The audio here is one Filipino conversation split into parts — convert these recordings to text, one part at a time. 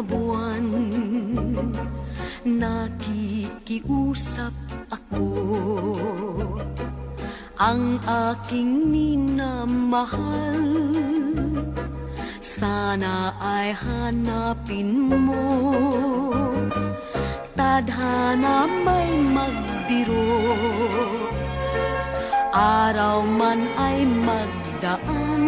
na buwan, nakikiusap ako. Ang aking minamahal, sana ay hanapin mo. Tadhana may magbiro, araw man ay magdaan.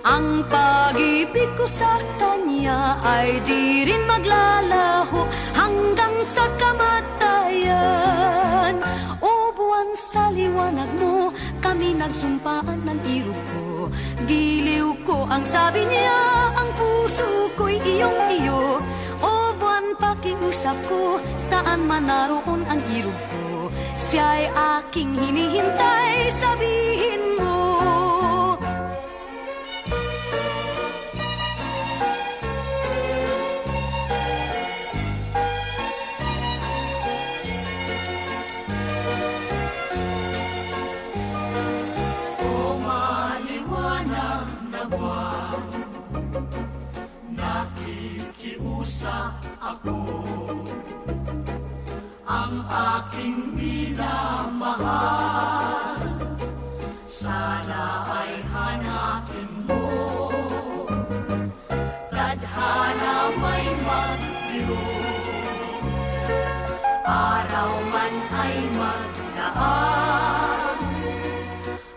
Ang pag-ibig ko sa kanya ay di rin maglalaho hanggang sa kamatayan. O buwan, sa liwanag mo kami nagsumpaan ng irog ko. Giliw ko ang sabi niya, ang puso ko'y iyong-iyo. O buwan, pakiusap ko, saan man naroon ang irog ko. Siya'y aking hinihintay, sabihin mo. Nakikiusap ako, ang aking minamahal, sana ay hanapin mo. Tadhana may magbiro, araw man ay magdaan.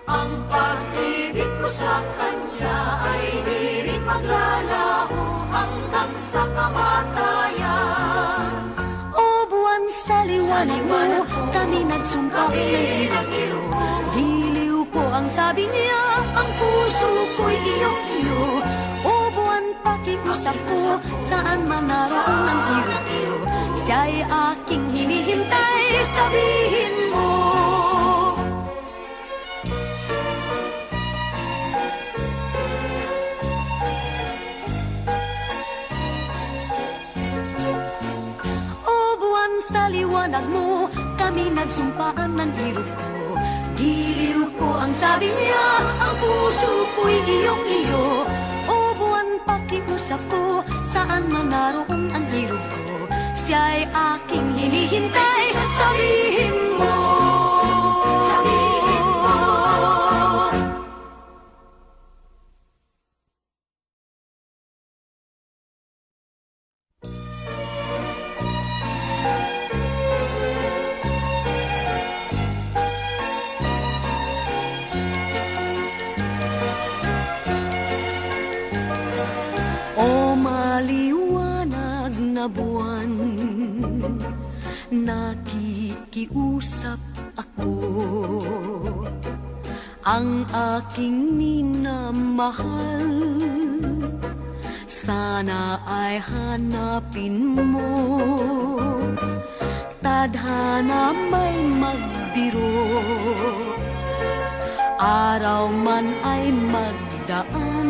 Ang pag-ibig ko sa kanya ay di rin maglalaho hanggang sa kamatayan. O buwan, sa liwanag mo kami nagsumpah ng iro. Giliw ko ang sabi niya, ang puso ko'y iyong-iyo. O buwan, pakiusap ko, saan man naroon ang iro-iro. Siya'y aking hinihintay, sabihin mo. Sa liwanag mo kami nagsumpaan ng irog ko. Giliw ko ang sabi niya, ang puso ko'y iyong-iyo. O buwan, pakiusap ko, saan man naroon ang irog ko. Siya'y aking hinihintay, sabihin mo. Sabihin mo. O maliwanag na buwan, nakikiusap ako. Ang aking minamahal, sana ay hanapin mo. Tadhana may magbiro, araw man ay magdaan.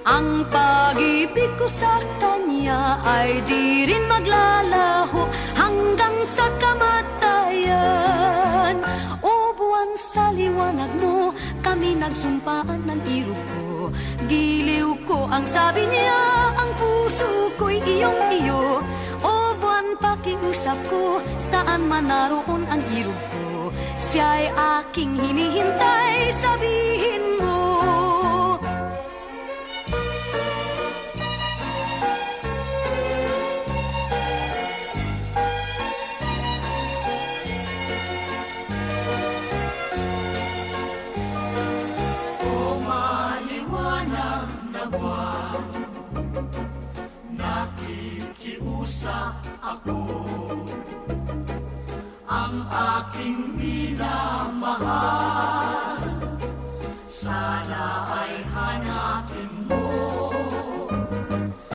Ang pag-ibig ko sa kanya ay di rin maglalaho hanggang sa kamatayan. O buwan, sa liwanag mo kami nagsumpaan ng irog ko. Giliw ko ang sabi niya, ang puso ko'y iyong-iyo. O buwan, pakiusap ko, saan man naroon ang irog ko. Siya'y aking hinihintay, sabihin mo. Nakikiusap ako, ang aking minamahal, sana